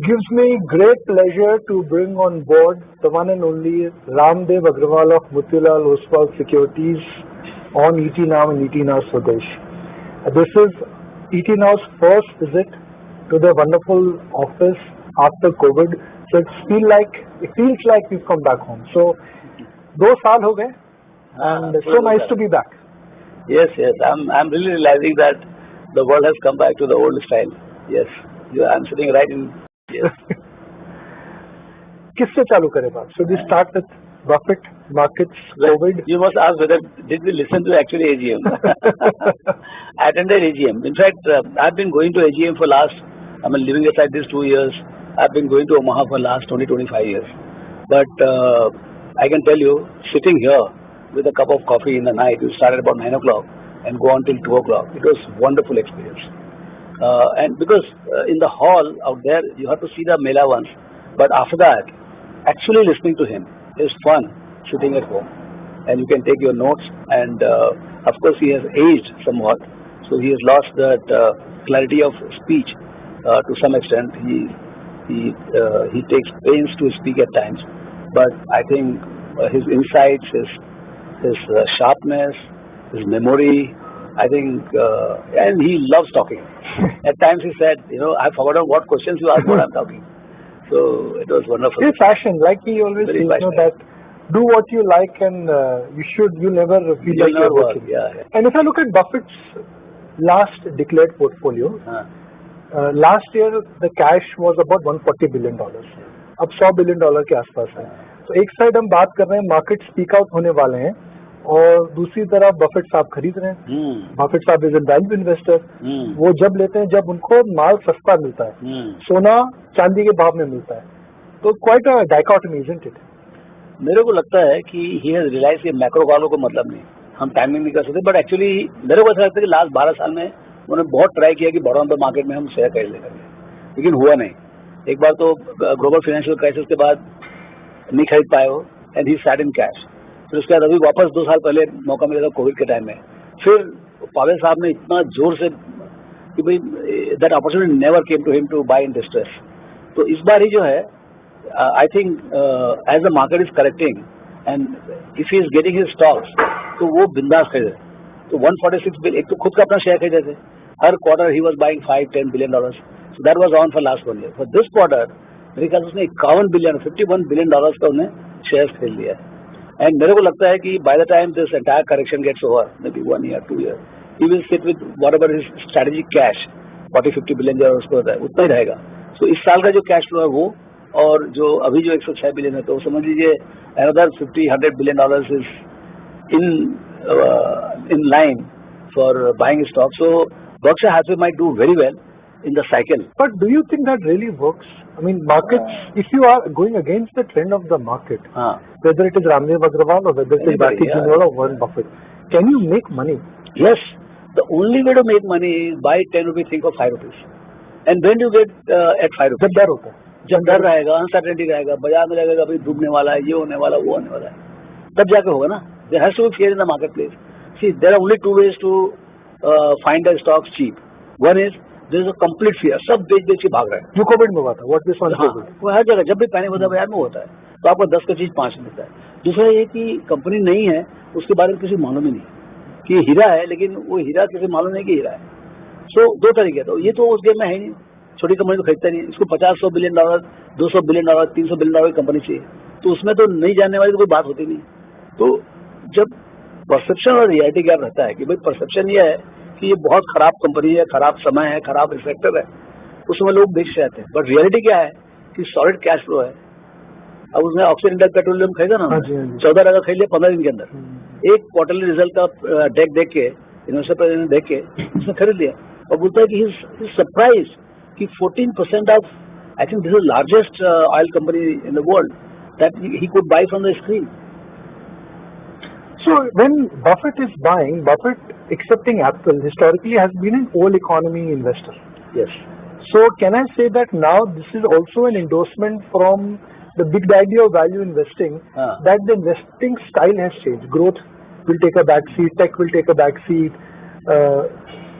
gives me great pleasure to bring on board the one and only Ramdev Agrawal of Motilal Oswal Securities on ET Now and ET Now Swadesh. This is ET Now's first visit to the wonderful office after COVID. So it feels like we've come back home. So 2 साल हो गए and so nice to be back. Yes. I'm really realizing that the world has come back to the old style. Yes. I'm sitting right in. Yes. किससे चालू करें बात? Should we start with Buffett, markets, COVID? You must ask whether did we listen to actually AGM? I attended AGM. In fact, I've been going to AGM for living aside these 2 years. I've been going to Omaha for last 25 years. But I can tell you, sitting here with a cup of coffee in the night, you started about 9 o'clock and go on till 2 o'clock. It was a wonderful experience. And because in the hall out there, you have to see the Mela once. But after that, actually listening to him is fun sitting at home. And you can take your notes. And of course, he has aged somewhat. So he has lost that clarity of speech to some extent. He takes pains to speak at times. But I think his insights, his sharpness, his memory, I think, and he loves talking. At times he said, I've forgotten what questions you asked, what I'm talking. So it was wonderful. His passion, like he always says, that do what you like and you'll never feel like you're working. Yeah. And if I look at Buffett's last declared portfolio, last year the cash was about $140 billion. अब $100 billion के आसपास है. तो एक side हम बात कर रहे हैं मार्केट स्पीक आउट होने वाले हैं और दूसरी तरफ बफेट साहब खरीद रहे हैं. बफेट साहब इज एन वैल्यू इन्वेस्टर. वो जब लेते हैं जब उनको माल सस्ता मिलता है, सोना चांदी के भाव में मिलता है. तो quite a dichotomy, isn't it? मेरे को लगता है कि ही हैज रियलाइज कि मैक्रो वालों को मतलब नहीं, हम टाइमिंग नहीं कर सकते. बट एक्चुअली मेरे को ऐसा लगता है कि लास्ट 12 साल में उन्होंने बहुत ट्राई किया कि बॉटम ऑफ द मार्केट में हम शेयर खरीद लेंगे, लेकिन हुआ नहीं. एक बार तो ग्लोबल फाइनेंशियल क्राइसिस के बाद नहीं खरीद पाए हो and he sat in cash. फिर उसके बाद अभी वापस 2 साल पहले मौका मिला था कोविड के टाइम में. फिर पावेल साहब ने इतना जोर से कि भाई that opportunity never came to him to buy in distress. तो इस बार ही जो है I think as the market is correcting and if he is getting his stocks तो वो बिंदास खरीदे. तो 146 बिलियन, एक तो खुद का अपना शेयर खरीदे थे. हर क्वार्टर ही was buying $5-10 billion. So that was on for last 1 year. For this quarter, मेरे ख्याल से उसने 51 बिलियन, $51 billion का उन्हें शेयर खरीद लिया है. एंड मेरे को लगता है कि by the time this entire correction gets over, maybe 1 year, 2 year, he will sit with whatever his strategic cash, 40-50 billion जो उसको होता है उतना ही रहेगा. सो इस साल का जो कैश फ्लो है वो, और जो अभी जो 106 बिलियन है, तो समझ लीजिए another $50-100 billion is in line for buying stock. So Berkshire Hathaway might do very well in the cycle. But do you think that really works? I mean, markets, if you are going against the trend of the market, whether it is Ramdev Agrawal or whether it is Bharti Jindal or Warren Buffett, can you make money? Yes. The only way to make money is buy 10 rupees thing for 5 rupees. And when do you get at 5 rupees? जब डर होता है, जब डर रहेगा, uncertainty रहेगा, बाजार में लगेगा भाई डूबने वाला है, ये होने वाला, वो होने वाला है, तब जाके होगा ना. There has to be fear in the marketplace. See, there are only 2 ways to find the stocks cheap. One is there is a complete fear, सब बेच के भाग रहे हैं, जो कोविड में हुआ था. What we saw in COVID. वो हर जगह जब भी पैनिक होता है बाजार में होता है, तो आपको 10 का चीज 5 मिलता है. दूसरा ये कि कंपनी नहीं है, उसके बारे में किसी मालूम ही नहीं कि हीरा है, लेकिन वो हीरा किसी मालूम नहीं कि हीरा है. सो 2 तरीके. तो ये तो उस गेम में है ही नहीं. छोटी कंपनी तो खरीदता नहीं. इसको $50-100 बिलियन, $200 बिलियन, $300 बिलियन की कंपनी चाहिए. तो उसमें तो नहीं जानने वाली तो कोई बात होती नहीं. तो जब परसेप्शन और रियलिटी गैप रहता है कि भाई परसेप्शन ये है कि ये बहुत खराब कंपनी है, खराब समय है, खराब सेक्टर है, उस समय लोग बेच जाते हैं. बट रियलिटी क्या है कि सॉलिड कैश फ्लो है. अब उसने ऑक्सीजन इंडेक्स पेट्रोलियम खरीदा ना, 14 रहा खरीद लिया 15 दिन के अंदर. एक क्वार्टरली रिजल्ट का डेक देख के, इन्वेस्टर प्रेजेंट देख के उसने खरीद लिया. और बोलता है कि ही सरप्राइज कि 14% of, I think this is largest oil company in the world, that he could bye from the screen. So when Buffett is buying, Buffett, excepting Apple, historically has been an old economy investor. Yes. So can I say that now this is also an endorsement from the big daddy of value investing, that the investing style has changed. Growth will take a back seat, tech will take a back seat.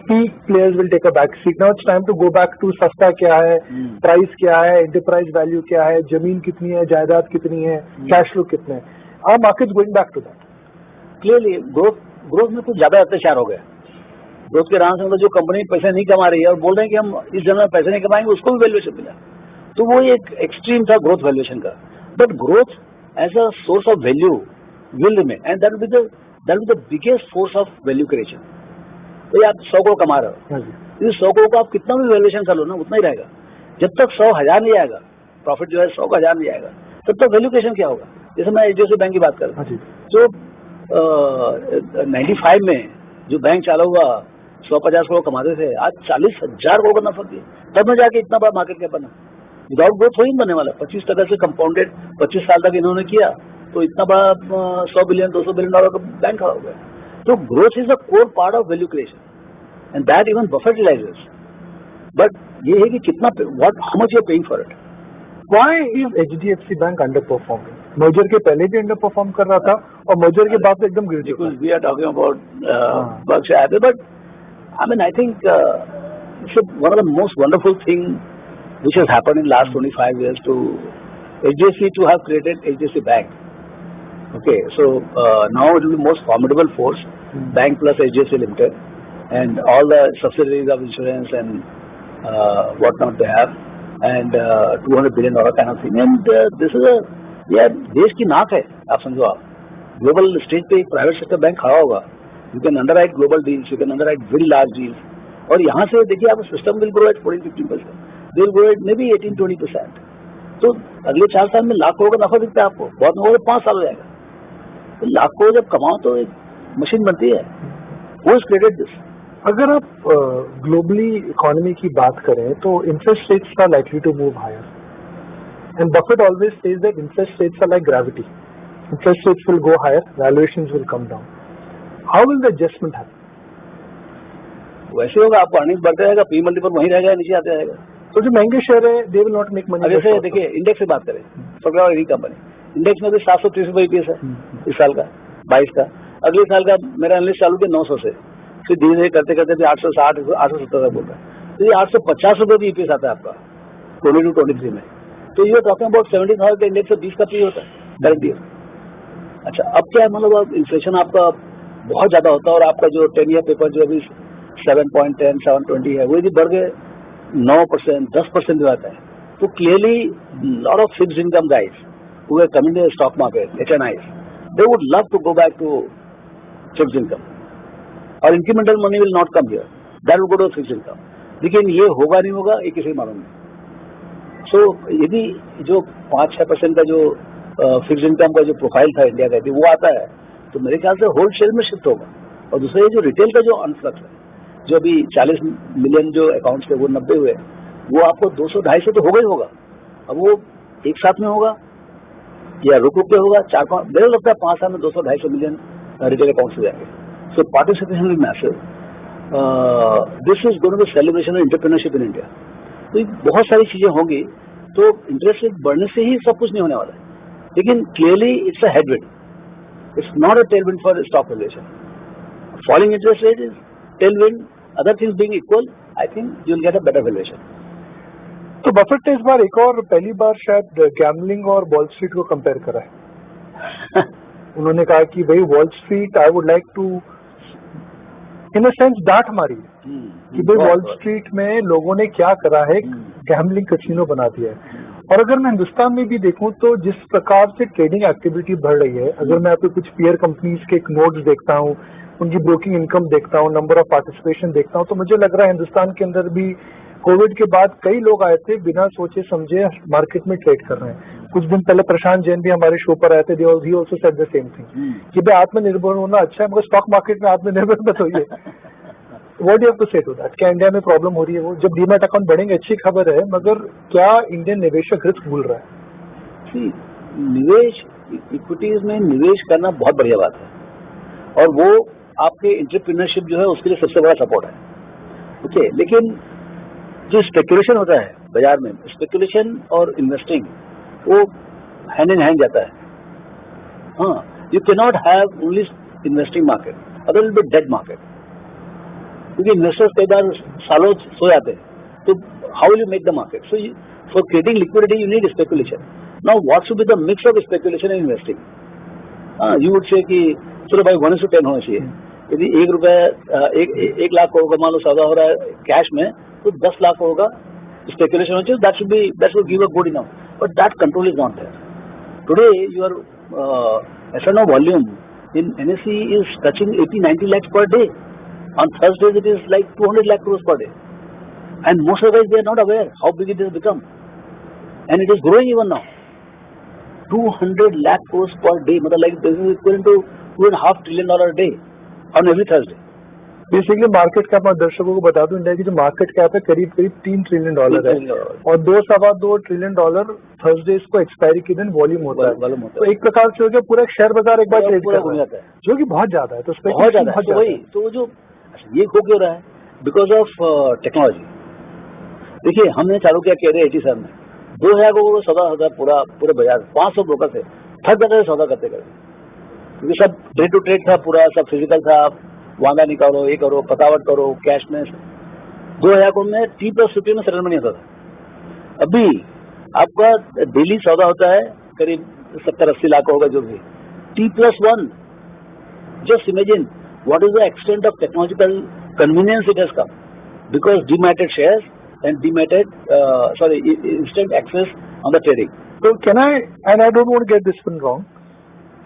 peak players will take a back seat. Now it's time to go back to सस्ता क्या है, price क्या है, enterprise value क्या है, जमीन कितनी है, जायदाद कितनी है, कैश फ्लो कितने हैं. Our market's going back to that. Clearly growth में कुछ ज्यादा अत्याचार हो गया. ग्रोथ के नाम से मतलब जो कंपनी पैसे नहीं कमा रही है और बोल रहे हैं कि हम इस जन्म में पैसे नहीं कमाएंगे, उसको भी वैल्यूएशन मिला. तो वो एक एक्सट्रीम था ग्रोथ वैल्यूएशन का. But growth as a source of value will remain and that will be the biggest force of value creation. तो आप 100 करोड़ कमा रहे हो, इस 100 करोड़ को आप कितना भी वैल्यूएशन कर लो ना, उतना ही रहेगा. जब तक 100,000 नहीं आएगा, प्रॉफिट जो है 100 का 1000 नहीं आएगा, तब तक वैल्यू क्रिएशन क्या होगा. जैसे मैं एचडीएफसी बैंक की बात करूँ, जो 95 में जो बैंक चालू हुआ 150 करोड़ कमाते थे, आज 40,000 करोड़ का नफा किया. तब में जाके इतना बड़ा मार्केट कैप बना. विदाउट ग्रोथ थोड़ी बनने वाला. 25% से कंपाउंडेड 25 साल तक इन्होंने किया, तो इतना बड़ा 100 बिलियन 200 बिलियन डॉलर का बैंक खड़ा हो गया. तो growth is the core part of value creation and that even Buffett realises. But ये है कि कितना, how much you are paying for it. Why is HDFC Bank underperforming? Merger के पहले भी अंडर परफॉर्म कर रहा था और मर्जर के बाद तो एकदम गिर चुका. Because we are talking about Berkshire Hathaway, but I mean, I think it's one of the most wonderful thing which has happened in last 25 years to HDFC to have created HDFC Bank. Okay, so now it will be most formidable force, Bank plus HDFC Limited, and all the subsidiaries of insurance and whatnot they have, and $200 billion kind of thing. And this is यह देश की नाक है. आप समझो, आप global stage पे एक प्राइवेट सेक्टर बैंक खड़ा होगा. You can underwrite global deals, you can underwrite very large deals. और यहाँ से देखिए, आप system will grow at 14-15%, they will grow at may be 18-20%. तो अगले 4 साल में लाख करोड़ का नफा दिखता है आपको. बहुत में होगा 5 साल हो जाएगा. तो लाख करोड़ जब कमाओ तो एक मशीन बनती है. वो इज क्रिएटेड दिस. अगर आप ग्लोबली इकोनॉमी की बात करें तो interest rates are likely to move higher. And Buffett always says that interest rates are like gravity. Interest rates will go higher, valuations will come down. How will the adjustment happen? वैसे होगा, आपको earnings बढ़ते रहेगा, P multiple वहीं रहेगा, नीचे आते रहेगा. तो जो महंगे शेयर है, they will not make money. जैसे देखिए, इंडेक्स से बात करें, फॉर कंपनी इंडेक्स में भी 730 रुपए ईपीएस है इस साल का, 22 का. अगले साल का मेरा एनालिस्ट चालू किया 900 से, फिर धीरे धीरे करते करते भी 860 870 तक बोल रहा है. तो ये 850 रुपए भी ईपीएस आता है आपका 22-23 में. तो ये टॉकिंग अबाउट 70,000 का इंडेक्स 20 का पी होता है करंट ईयर. अच्छा, अब क्या है, मतलब अब इन्फ्लेशन आपका बहुत ज्यादा होता है और आपका जो 10 ईयर पेपर जो अभी 7.10 720 है, वो यदि बढ़ गए 9% 10% जो आता है, तो clearly lot of fixed income guys who are coming in the stock market, HNIs, they would love to go back to fixed income. और incremental money will not come here, that will go to fixed income. लेकिन ये होगा नहीं होगा, ये किसी मालूम नहीं. सो यदि जो 5-6% का जो फिक्स्ड इनकम का जो प्रोफाइल था इंडिया का, यदि वो आता है, तो मेरे ख्याल से होलसेल में शिफ्ट होगा. और दूसरा ये जो रिटेल का जो अनफ्लक्स है, जो अभी 40 मिलियन जो अकाउंट्स थे वो 90 हुए, वो आपको 200-250 तो होगा ही होगा. अब वो एक साथ में होगा या रुक के होगा, 4-5, मेरे लगता है 5 साल में 200-250 मिलियन रिटेल अकाउंट्स हो जाएंगे. So participation will massive. This is going to be celebration of entrepreneurship in India. तो बहुत सारी चीजें होंगी. तो इंटरेस्ट रेट बढ़ने से ही सब कुछ नहीं होने वाला है, लेकिन clearly it's a headwind, it's not a Tailwind for stock valuation. Falling interest rate is Tailwind, other things being equal, I think you will get a better valuation. तो बफेट ने इस बार एक और पहली बार शायद गैम्बलिंग और वॉल स्ट्रीट को compare करा है. उन्होंने कहा कि भाई Wall Street, I would like to in a sense डांट मारी कि भाई वॉल स्ट्रीट में लोगों ने क्या करा है, गैम्बलिंग कसिनो बना दिया है. और अगर मैं हिंदुस्तान में भी देखूं तो जिस प्रकार से ट्रेडिंग एक्टिविटी बढ़ रही है, अगर मैं आपको कुछ पीयर कंपनीज के नोट्स देखता हूं, उनकी ब्रोकिंग इनकम देखता हूं, नंबर ऑफ पार्टिसिपेशन देखता हूं, तो मुझे लग रहा है हिंदुस्तान के अंदर भी कोविड के बाद कई लोग आए थे बिना सोचे समझे मार्केट में ट्रेड कर रहे हैं. कुछ दिन पहले प्रशांत जैन भी हमारे शो पर आए थे, he also said the same thing कि भाई आत्मनिर्भर होना अच्छा है, मगर स्टॉक मार्केट में आत्मनिर्भर मत होइए. What do you have to say to that? क्या इंडिया में प्रॉब्लम हो रही है? वो जब डीमैट अकाउंट बढ़ेंगे अच्छी खबर है, मगर क्या इंडियन निवेशक रिस्क भूल रहा है? निवेश इक्विटीज में निवेश करना बहुत बढ़िया बात है, और वो आपके एंटरप्रेन्योरशिप जो है उसके लिए सबसे बड़ा सपोर्ट है. ओके, लेकिन जो स्पेकुलेशन होता है बाजार में, स्पेकुलेशन और इन्वेस्टिंग वो हैंड इन हैंड जाता है. हाँ, you can not have only investing market, other will be dead market. क्योंकि इन्वेस्टर्स कई बार सालों सो जाते हैं, तो how will you make the market? So for creating liquidity you need speculation. Now what should be the mix of speculation and investing? You would say कि चलो भाई 1:10 होना चाहिए. यदि 1 लाख करोड़ का मान लो सौदा हो रहा है कैश में, तो 10 लाख करोड़ का स्पेकुलेशन होना चाहिए. That should give a good enough, but that control is not there. Today, your S&O volume in NSE is touching 80-90 lakhs per day. On Thursdays, it is like 200 lakh crores per day. And most of the guys, they are not aware how big it has become. And it is growing even now. 200 lakh crores per day. Like this is equivalent to $2.5 trillion a day on every Thursday. Basically market cap मैं दर्शकों को बता दूं, India की जो market cap है करीब $3 trillion है और $2-2.25 ट्रिलियन थर्सडेज को एक्सपायरी के दिन वॉल्यूम होता है. तो एक प्रकार से हो गया पूरा शेयर बाजार एक बार ट्रेड कर जाता है, जो कि बहुत ज्यादा है. तो बहुत ज्यादा है. वही तो जो ये हो क्यों रहा है? Because of technology. देखिए, हमने चालू किया कह 87 में 2000 को सौदा होता पूरे बाजार 500 ब्रोकर थे, थक जाते थे सौदा करते करते, क्योंकि सब ट्रेड टू ट्रेड था, पूरा सब फिजिकल था. वादा निकालो, ये करो, पतावट करो, कैश में 2000 को में T+50 में सेटलमेंट नहीं होता था. अभी आपका डेली सौदा होता है करीब 70-80 लाख होगा जो भी. T+1, just imagine what is the extent of technological convenience it has come, because demated shares and instant access on the trading. So can I, and I don't want to get this one wrong,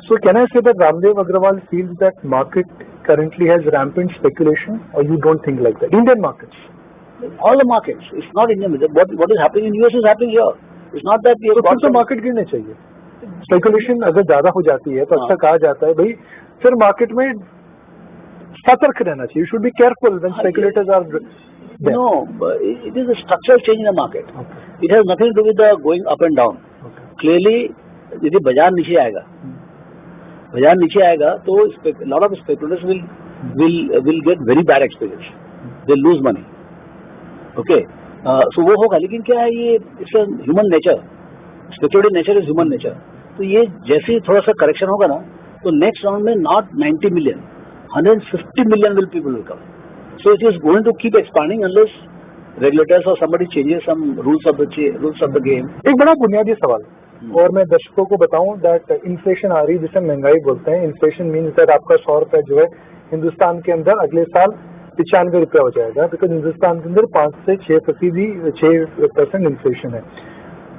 so can I say that Ramdev Agrawal feels that market currently has rampant speculation, or you don't think like that? Indian markets, all the markets, it's not Indian. What is happening in US is happening here. It's not that we have got तो market गिरने चाहिए. Speculation अगर ज्यादा हो जाती है तो अच्छा कहा जाता है भाई फिर मार्केट में सतर्क रहना चाहिए. You should be careful when speculators are there. No, it is a structural change in the market. It has nothing to do with the going up and down. Clearly, यदि बाजार नीचे आएगा तो lot of speculators will get very bad experience. They lose money. Okay, so वो होगा. लेकिन क्या है, ये it's a human nature. Speculative nature is human nature. तो ये जैसे ही थोड़ा सा करेक्शन होगा ना, तो नेक्स्ट राउंड में not 90 million, 150 million will people will come. So it is going to keep expanding unless regulators or somebody changes some rules of the game. एक बड़ा बुनियादी सवाल और मैं दर्शकों को बताऊं दैट इन्फ्लेशन आ रही, जिसे महंगाई बोलते हैं. इन्फ्लेशन मीन्स दैट आपका 100 रुपए जो है हिंदुस्तान के अंदर अगले साल 95 रुपया हो जाएगा, बिकॉज हिंदुस्तान के अंदर 5 से 6% इन्फ्लेशन है.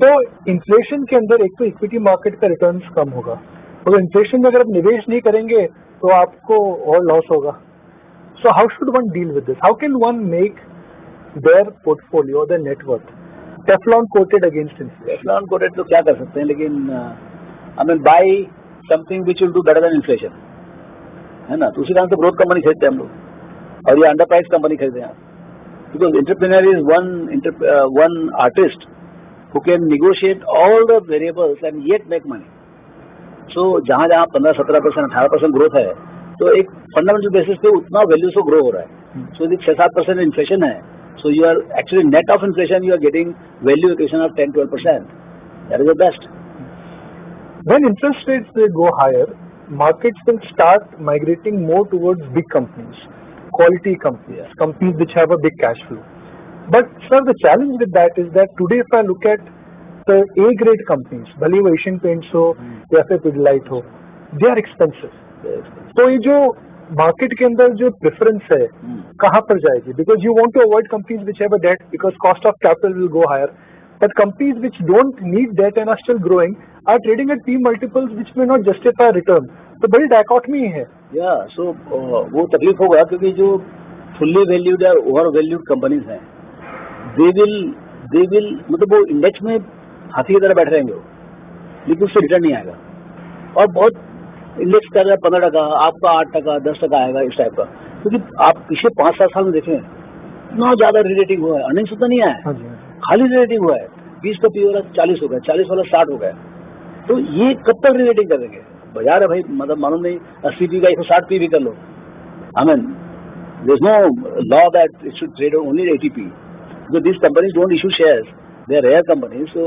तो इन्फ्लेशन के अंदर एक तो इक्विटी मार्केट का रिटर्न कम होगा, और इन्फ्लेशन में अगर आप निवेश नहीं करेंगे तो आपको और लॉस होगा. So how should one deal with this? How can one make their portfolio, their network Teflon coated against inflation? Teflon coated तो क्या कर सकते हैं, लेकिन I mean buy something which will do better than inflation, है ना. तो उसी कारण से ग्रोथ कंपनी खरीदते हैं हम लोग, और ये अंडर प्राइस कंपनी खरीदते हैं. Because entrepreneur is one artist who can negotiate all the variables and yet make money. So जहाँ 15-17%, 18% ग्रोथ है, तो एक फंडामेंटल बेसिस पे उतना वैल्यू से ग्रो हो रहा है. सो यदि 6-7% इन्फ्लेशन है, so you are actually net of inflation you are getting value accretion of 10-12%. That is the best. When interest rates they go higher, markets will start migrating more towards big companies, quality companies, companies which have a big cash flow. But sir, the challenge with that is that today if I look at the A-grade companies, भले वो Asian paints हो या फिर पिडलाइट हो, they are expensive. तो ये जो market के अंदर जो प्रेफरेंस है कहाँ पर जाएगी? Because you want to avoid companies which have a debt because cost of capital will go higher. But companies which don't need debt and are still growing are trading at P multiples which may not justify return. तो बड़ी dichotomy है. So वो तकलीफ होगा, क्योंकि जो fully valued या over valued companies हैं, they will मतलब वो इंडेक्स में हाथी की तरह बैठ रहेंगे वो, लेकिन उससे रिटर्न नहीं आएगा. और बहुत इंडेक्स कर रहा है 15%, आपका 8%, 10% आएगा इस टाइप का. क्योंकि आप पिछले 5-7 साल में देखें इतना ज्यादा रिलेटिंग हुआ है, अर्निंग्स उतना नहीं आया, खाली रिलेटिंग हुआ है. 20 का पी वाला 40 हो गया, 40 वाला 60 हो गया. तो ये कब तक रिलेटिंग करेंगे? बाजार है भाई, मतलब मालूम नहीं 80 पी का 160 पी भी कर लो. I mean there is no law that it should trade only 80 P. Because these companies don't issue shares, they are rare companies. So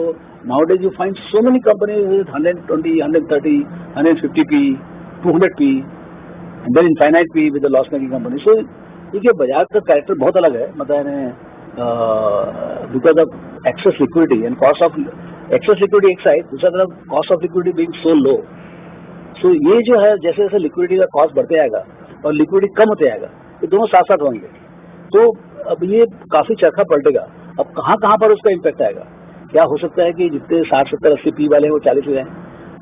nowadays you find so many companies with 120, 130, 150p, 200p, and then infinite p with the loss-making company. So देखिए बजाज का character बहुत अलग है, मतलब because of excess liquidity and cost of excess liquidity एक side, दूसरा तरफ cost of liquidity being so low. So ये जो है जैसे जैसे लिक्विडिटी का कॉस्ट बढ़ते आएगा और लिक्विडिटी कम होते आएगा, ये दोनों साथ साथ होंगे, तो अब ये काफी चरखा पलटेगा। अब कहाँ कहाँ पर उसका इम्पैक्ट आएगा, क्या हो सकता है कि जितने 60-70-80 पी वाले हैं वो 40 हो जाए,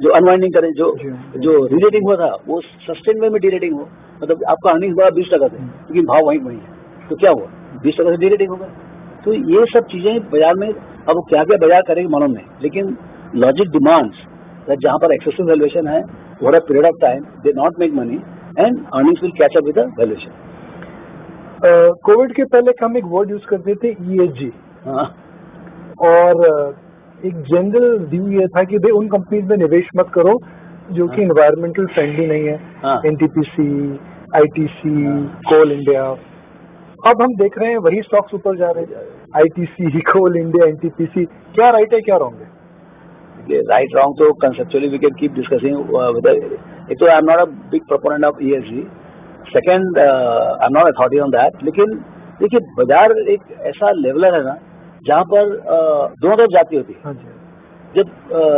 जो अनवाइंडिंग करें, जो रीरेटिंग हुआ था वो सस्टेन वे में डीरेटिंग हो, मतलब आपका अर्निंग बढ़ा 20% थे लेकिन भाव वहीं वहीं है, तो क्या हुआ 20% से डीरेटिंग होगा। तो ये सब चीजें बाजार में अब क्या क्या बाजार करेगी मालूम नहीं, लेकिन लॉजिक डिमांड्स जहां पर एक्सेसिव वैल्यूएशन है over a period of time they not make money and earnings will catch up with the valuation. Covid के पहले हम एक वर्ड यूज करते थे ESG, हाँ और एक जनरल व्यू ये था कि भाई उन कंपनीज में निवेश मत करो जो कि एनवायरमेंटल फ्रेंडली नहीं है, हाँ। NTPC, ITC, Coal India. अब हम देख रहे हैं वही स्टॉक्स ऊपर जा रहे हैं, ITC, कोल इंडिया, NTPC। क्या राइट है क्या रॉन्ग है? राइट रॉन्ग तो conceptually we can keep discussing with, एक तो I am not a big proponent of ESG, second I am not authority on that, लेकिन देखिए बाजार एक ऐसा लेवलर है ना जहां पर दोनों तरफ जाती होती है। हाँ जी, जब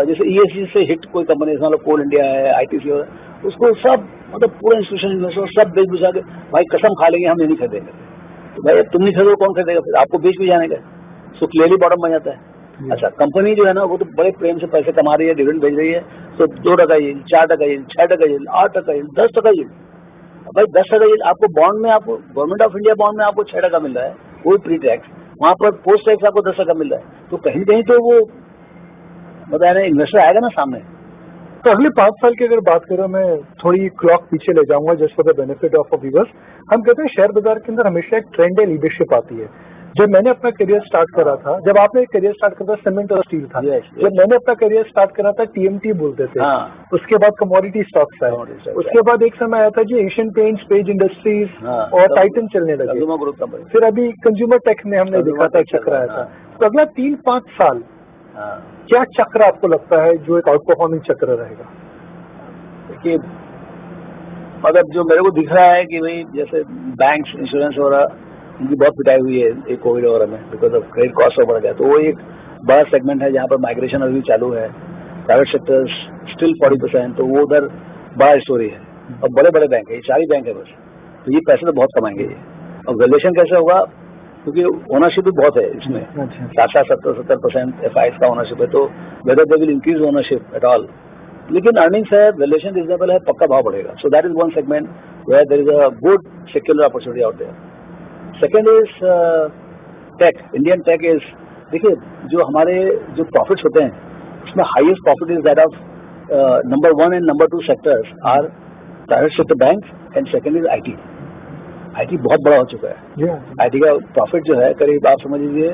जैसे ESG से हिट कोई कंपनी मतलब कोल इंडिया है, ITC है, उसको सब मतलब पूरा इंस्टीट्यूशन इन्वेस्टर सब बेच बुझा के भाई कसम खा लेंगे हम ये नहीं खरीदेंगे, तो भाई तुम नहीं खरीदो कौन खरीदेगा, फिर आपको बेच भी जाने का, सो क्लियरली बॉटम बन जाता है। अच्छा कंपनी जो है ना वो तो बड़े प्रेम से पैसे कमा रही है, डिविडेंड भेज रही है, तो 2% yield, 4% yield, 6% yield, 8% yield, 10% yield। भाई 10% yield आपको बॉन्ड में, आपको गवर्नमेंट ऑफ इंडिया बॉन्ड में आपको 6% मिल रहा है, वो प्री टैक्स, वहां पर पोस्ट टैक्स आपको 10% मिल रहा है, तो कहीं कहीं तो वो बताया इन्वेस्टर आएगा ना सामने। तो अगले 5 साल की अगर बात करें, मैं थोड़ी क्लॉक पीछे ले जाऊंगा just for the benefit of viewers. हम कहते हैं शेयर बाजार के अंदर हमेशा एक ट्रेंड है, लीडरशिप आती है। जब मैंने अपना करियर स्टार्ट करा था, जब आपने करियर स्टार्ट करा था सीमेंट और स्टील था, जब मैंने अपना करियर स्टार्ट करा था TMT बोलते थे, उसके बाद कमोडिटी स्टॉक्स आए, उसके बाद एक समय आया था जी एशियन पेंट्स, पेज इंडस्ट्रीज और टाइटन चलने लगे, फिर अभी कंज्यूमर टेक में हमने देखा था चक्र आया था। तो अगला 3-5 साल क्या चक्र आपको लगता है जो एक आउट परफॉर्मिंग चक्र रहेगा? देखिए मतलब जो मेरे को दिख रहा है कि भाई जैसे बैंक्स, इंश्योरेंस वगैरह इनकी बहुत पिटाई हुई है कोविड वगैरह में, बिकॉज ऑफ क्रेडिट कॉस्ट बढ़ गया, तो वो एक बड़ा सेगमेंट है जहाँ पर माइग्रेशन अभी चालू है। प्राइवेट सेक्टर स्टिल 40%, तो वो उधर बड़ा स्टोरी है, और बड़े बड़े बैंक है, ये 4 ही बैंक है बस, तो ये पैसे तो बहुत कमाएंगे ये। और वैल्यूएशन कैसे होगा, क्योंकि ओनरशिप भी बहुत है इसमें, 60-70% FIs का ओनरशिप है, तो whether they will increase ownership at all, लेकिन अर्निंग्स है, वैल्यूएशन रिजनेबल है, पक्का भाव बढ़ेगा। So that is one segment where there is a good secular opportunity out there. Second is tech, Indian tech is, देखिए जो हमारे जो प्रॉफिट्स होते हैं उसमें highest profit is that of number 1 and number 2 sectors are private sector bank and second is IT बहुत बड़ा हो चुका है। IT का प्रॉफिट जो है करीब आप समझ लीजिए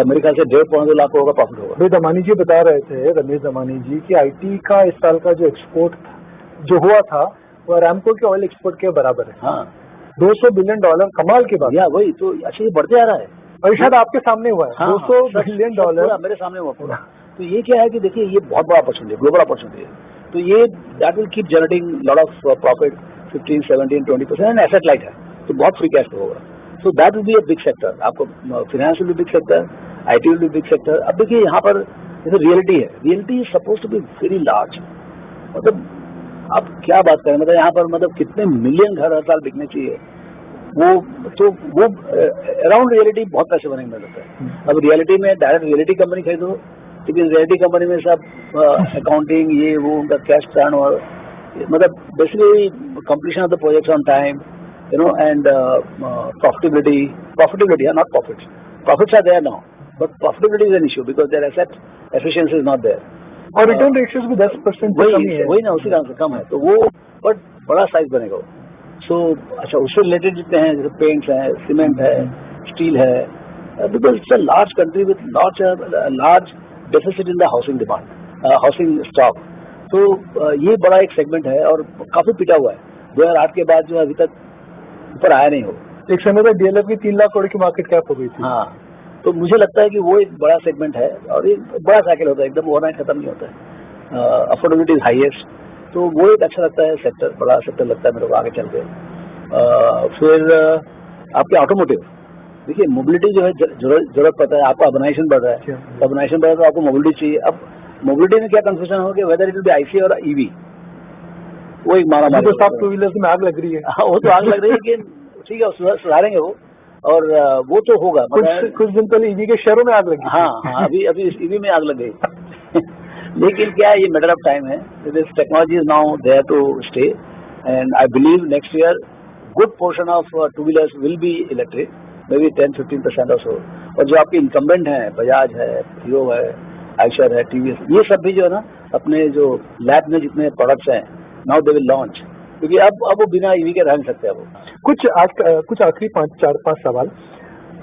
मेरे ख्याल से 1.5-2 लाख करोड़ का प्रॉफिट होगा। भाई दमानी जी बता रहे थे, रमेश दमानी जी, कि IT का इस साल का जो एक्सपोर्ट जो हुआ था वो अरामको के ऑयल एक्सपोर्ट के बराबर है। हाँ, $200 बिलियन, कमाल की बात। या वही तो, अच्छा ये बढ़ते आ रहा है, और शायद आपके सामने हुआ है। हाँ, $200 बिलियन मेरे सामने हुआ पूरा। तो ये क्या है कि देखिए ये बहुत बड़ा अपॉर्चुनिटी है, ग्लोबल अपॉर्चुनिटी है, तो ये that will keep generating lot of profit, 15, 17, 20% and asset light है, तो बहुत फ्री कैश फ्लो होगा। So that will be a big sector, आपको finance will be big sector, IT will be big sector. अब देखिए यहाँ पर जैसे रियलिटी है, reality is suppose to be very large, मतलब आप क्या बात करें, मतलब यहाँ पर मतलब कितने मिलियन घर हर साल बिकने चाहिए, वो अराउंड रियलिटी बहुत पैसे बनेंगे मिल सकता है। अब रियलिटी में डायरेक्ट रियलिटी कंपनी खरीदो, लेकिन रियलिटी कंपनी में सब अकाउंटिंग ये वो उनका कैश टर्न और मतलब basically completion of the projects on time, you know, and profitability not profits are there now, but profitability is an issue because their asset efficiency is not there, और return ratios भी 10% से कम ही है। वही ना, उसी कारण से कम है, तो वो बट बड़ा साइज बनेगा। सो अच्छा उससे रिलेटेड जितने हैं जैसे पेंट्स है, सीमेंट है, स्टील है, because it's a large country with large deficit in the housing demand, housing stock, तो ये बड़ा एक सेगमेंट है और काफी पिटा हुआ है। 2008 के बाद जो अभी तक ऊपर आया नहीं हो। एक समय में DLF की 3 लाख करोड़ की मार्केट कैप हो गई थी। हाँ, तो मुझे लगता है कि वो एक बड़ा सेगमेंट है और एक बड़ा साइकिल होता है, एकदम ओवरनाइट खत्म नहीं होता है। अफोर्डेबिलिटी इज हाईएस्ट, तो वो एक अच्छा लगता है सेक्टर, बड़ा सेक्टर लगता है मेरे को आगे चल के। फिर आपके ऑटोमोटिव, देखिए मोबिलिटी जो है जरूरत पड़ता है, आपका अर्बनाइजेशन बढ़ रहा है, अर्बनाइजेशन बढ़ रहा है तो आपको मोबिलिटी चाहिए। अब मोबिलिटी में क्या कंफ्यूजन हो गया, whether it will be IC और ईवी, वो एक मारा तो सब टू व्हीलर्स में आग लग रही है। वो तो आग लग रही है कि ठीक है सुधारेंगे वो, और वो तो होगा। कुछ दिन पहले ईवी के शहरों में आग लगी। हाँ, अभी ईवी में आग लग गई लेकिन क्या है, ये मैटर ऑफ टाइम है। This technology is now there to stay and I believe next year good portion of two wheelers will be electric, maybe 10-15% और सो। और जो आपके इंकम्बेंट हैं, बजाज है, हीरो है, आइशर है, टीवीएस, ये सब भी जो है ना अपने जो लैब में जितने प्रोडक्ट्स हैं नाउ दे विल लॉन्च, क्योंकि अब वो बिना ईवी के रह नहीं सकते। अब कुछ आखिरी 4-5 सवाल।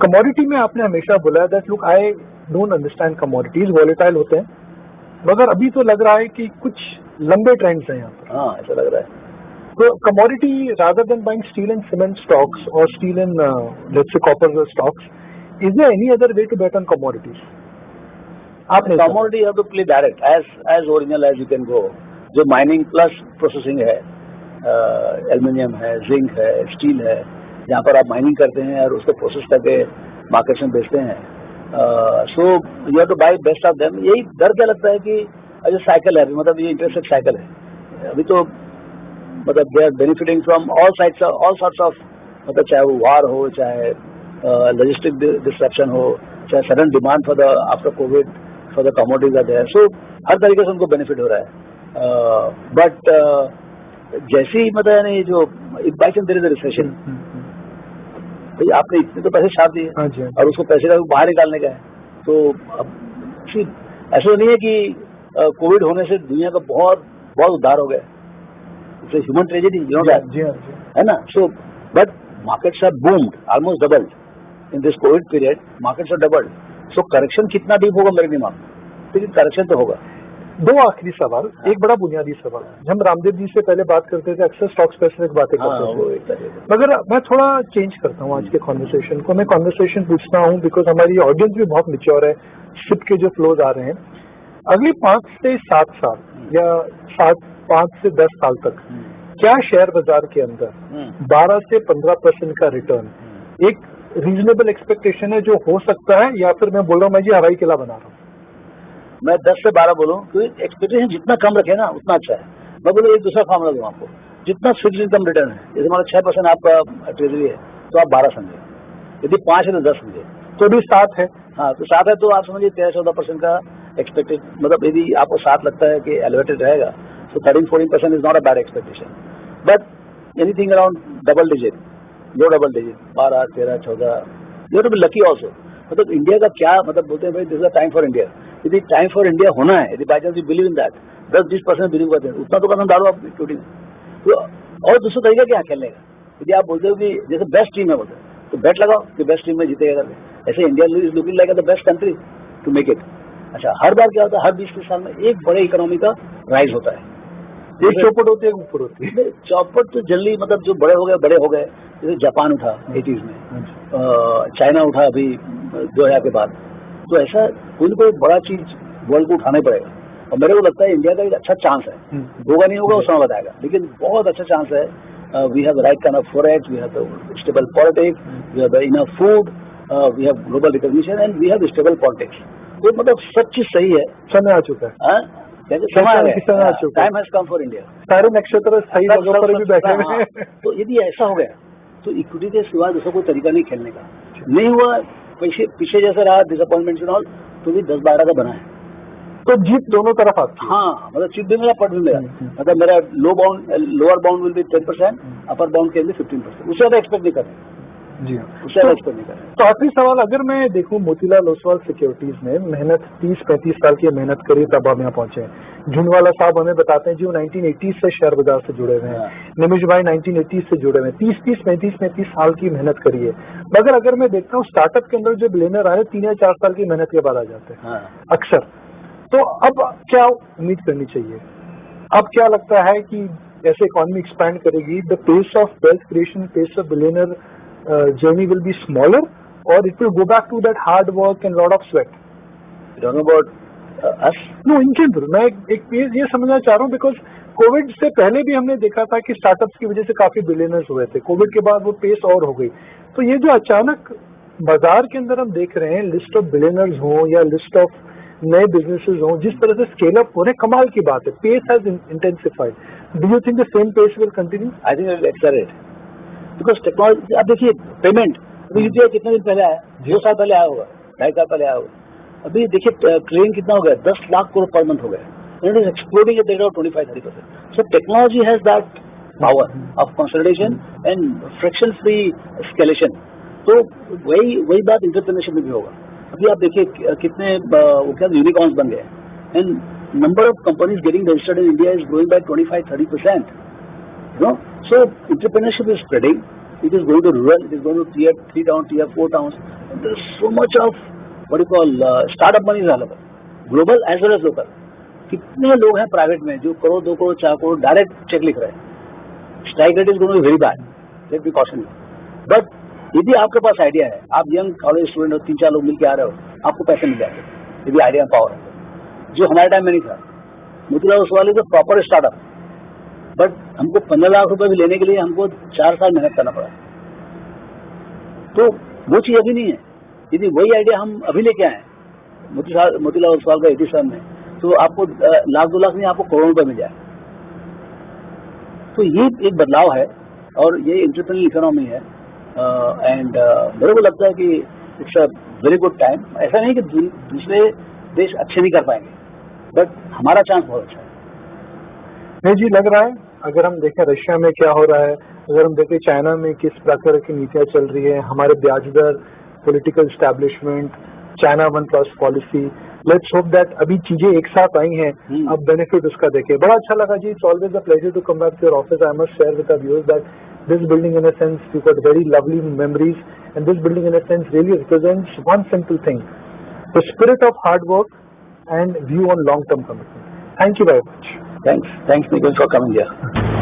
कमोडिटी में आपने हमेशा बोला that look I don't understand commodities, volatile होते हैं, मगर अभी तो लग रहा है कि कुछ लंबे ट्रेंड्स हैं यहाँ पर। हाँ, ऐसा लग रहा है। तो commodity rather than buying steel and cement stocks और steel and let's say copper stocks, is there any other way to bet on commodities? आपने commodity you have to play direct as original as you can go. जो mining plus processing है, aluminium है, zinc है, steel है, जहाँ पर आप mining करते हैं और उसको प्रोसेस करके मार्केट में बेचते हैं, so you have to buy best of them. यही डर क्या लगता है कि जो साइकिल है, मतलब ये इंटरेस्टेड साइकिल है, अभी तो मतलब they are benefiting from all sides, all sorts of, मतलब चाहे वो वार हो, चाहे लॉजिस्टिक डिस्ट्रप्शन हो, चाहे sudden demand for the after covid for the commodities are there, so हर तरीके से उनको बेनिफिट हो रहा है। बट जैसे ही मतलब यानी जो by chance there is a recession, भाई आपने इतने तो पैसे छाप दिए और उसको पैसे का बाहर निकालने का है, तो अब ऐसा नहीं है कि कोविड होने से दुनिया का बहुत बहुत उद्धार हो गया, it's a human tragedy, you know that, है ना। So but markets are boomed, almost doubled in this Covid period, markets are doubled. So correction कितना डीप होगा मेरे दिमाग में, लेकिन करेक्शन तो होगा। दो आखिरी सवाल, एक बड़ा बुनियादी सवाल। हम रामदेव जी से पहले बात करते थे, अक्सर स्टॉक स्पेसिफिक बातें करते थे, मगर मैं थोड़ा चेंज करता हूँ आज के कॉन्वर्सेशन को। मैं कॉन्वर्सेशन पूछता हूँ बिकॉज हमारी ऑडियंस भी बहुत मैच्योर है, शिप के जो फ्लोज आ रहे हैं, अगले 5 से 7 साल या 5 से 10 साल तक क्या शेयर बाजार के अंदर 12 से 15% का रिटर्न एक रीजनेबल एक्सपेक्टेशन है जो हो सकता है, या फिर मैं बोल रहा हूँ मैं जी हवाई किला बना रहा हूँ? मैं 10 से 12 बोलूं, क्योंकि एक्सपेक्टेशन जितना कम रखे ना उतना अच्छा है। मैं बोलूँ एक दूसरा फॉर्मूला दूं आपको, जितना फिक्स इनकम रिटर्न है, जैसे हमारा 6% आपका ट्रेजरी है तो आप 12 समझे, यदि 5 है तो 10 समझे, तो अभी 7 है। हाँ, तो 7 है तो आप समझिए 13-14% का एक्सपेक्टेड, मतलब यदि आपको 7 लगता है कि एलिवेटेड रहेगा तो 13-14% is not a bad expectation, but anything around double digit, low double digit, 12, 13, 14, you have to be lucky also. मतलब इंडिया का क्या मतलब बोलते हैं भाई this is time for India, यदि टाइम फॉर इंडिया होना है, यदि by chance you believe in that, 10-20% believe करते हैं, उतना तो कदम डालो आप इक्विटी में। तो और दूसरा तरीका क्या खेलने का, यदि आप बोलते हो कि जैसे बेस्ट टीम है बोलते हैं तो बेट लगाओ कि बेस्ट टीम में जीतेगा करके, ऐसे India is looking like the best country to make it. अच्छा, हर बार क्या होता है, हर 20 साल में एक बड़े इकोनॉमी का राइज होता है, एक चौपट होती है, ऊपर होती है। चौपट तो जल्दी, मतलब जो बड़े हो गए, जैसे जापान उठा 80s में, चाइना उठा अभी 2000 के बाद, तो ऐसा कोई ना कोई बड़ा चीज वर्ल्ड को उठाना ही पड़ेगा। और मेरे को लगता है इंडिया का एक अच्छा चांस है, होगा नहीं होगा वो समय बताएगा, लेकिन बहुत अच्छा चांस है। We have right kind of forex, we have stable politics, we have enough food, we have global recognition and we have stable politics. तो मतलब सब चीज सही है, समय आ चुका है, time has come for India, सारे नक्षत्र सही जगह पर भी बैठे हैं। तो यदि ऐसा हो गया तो इक्विटी के सिवाय दूसरा कोई तरीका नहीं खेलने का। नहीं हुआ, पीछे जैसा रहा डिसअपॉइंटमेंट और तो भी 10-12 का बना है, तो जीत दोनों तरफ आती है। हाँ, मतलब जीत भी मेरा, पट भी मेरा, मतलब मेरा lower bound will be 10%, upper bound के लिए 15%, उससे ज्यादा एक्सपेक्ट नहीं करें। जी हाँ, उससे ज्यादा एक्सपेक्ट नहीं करें। तो आखिरी सवाल, अगर मैं देखूं मोतीलाल ओसवाल सिक्योरिटीज ने मेहनत 30-35 साल की मेहनत करी तब हम यहाँ पहुंचे हैं। झुनवाला साहब हमें बताते हैं जी वो 1980 से शेयर बाजार से जुड़े हुए हैं, निमिष भाई 1980 से जुड़े हुए हैं, 30-35 साल की मेहनत करी है। मगर अगर मैं देखता हूँ स्टार्टअप के अंदर जो बिलियनर आए 3 या 4 साल की मेहनत के बाद आ जाते हैं अक्सर। तो अब क्या उम्मीद करनी चाहिए? अब क्या लगता है कि ऐसे इकोनॉमी एक्सपैंड करेगी, the pace of wealth creation, pace of billionaire journey will be smaller, or it will go back to that hard work and lot of sweat? I don't know about us know in general मैं एक page ये समझना चाह रहा हूँ because Covid से पहले भी हमने देखा था कि स्टार्टअप्स की वजह से काफी बिलियनर्स हुए थे, कोविड के बाद वो पेस और हो गई। तो ये जो अचानक बाजार के अंदर हम देख रहे हैं लिस्ट ऑफ बिलियनर्स हो या लिस्ट ऑफ नए बिजनेसेस हो, जिस तरह से स्केल अप हो रहे, कमाल की बात है। Pace has intensified. Do you think the same pace will continue? I think it accelerate because technology. अब देखिए पेमेंट अभी यूपीआई कितने दिन पहले आया, 2 साल पहले आया होगा, 2.5 साल पहले आया होगा। अभी देखिए क्लेम कितना हो गया, 10 लाख करोड़ पर मंथ हो गया। It is exploding at the rate of 25-30%. So technology has that power of consolidation and friction free scalation. तो वही बात एंटरप्रेन्योरशिप में भी होगा। अभी आप देखिए कितने वो क्या यूनिकॉर्न्स बन गए and number of companies getting registered in India is growing by 25-30%. You know, so entrepreneurship is spreading. It is going to rural. It is going to tier 3 towns, tier 4 towns. And there is so much of what you call startup money is available, global as well as local. कितने लोग हैं private में जो crore 2 crore 4 crore direct cheque लिख रहे हैं. Strike rate is going to be very bad. Let be caution you. But यदि आपके पास आइडिया है, आप यंग कॉलेज स्टूडेंट हो, 3-4 लोग मिलकर आ रहे हो, आपको पैसे मिल जाएंगे यदि आइडिया पावर है, जो हमारे टाइम में नहीं था. Motilal Oswal is a proper startup, but हमको 15 लाख रुपए भी लेने के लिए हमको 4 साल मेहनत करना पड़ा. तो वो चीज अभी नहीं है. यदि वही आइडिया हम अभी लेके आए मोतीलाल ओसवाल का 87 में, तो आपको लाख 2 लाख नहीं, आपको करोड़ों रुपए मिल जाए. तो ये एक बदलाव है और ये एंटरप्रेन्योरियल इकोनॉमी है. एंड मेरे को लगता है कि it's a very good time. ऐसा नहीं कि दूसरे देश अच्छे नहीं कर पाएंगे, बट हमारा चांस बहुत अच्छा है. नहीं जी, लग रहा है अगर हम देखें रशिया में क्या हो रहा है, अगर हम देखें चाइना में किस प्रकार की नीतियां चल रही है, हमारे ब्याज दर, political establishment, China 1+ policy, let's hope that अभी चीजें एक साथ आई हैं, अब बेनिफिट उसका देखें. बड़ा अच्छा लगा जी. It's always a pleasure to come back to your office. I must share with the viewers that this building in a sense, you've got very lovely memories, and this building in a sense really represents one simple thing: the spirit of hard work and view on long-term commitment. Thank you very much. Thanks Nikhil for coming here.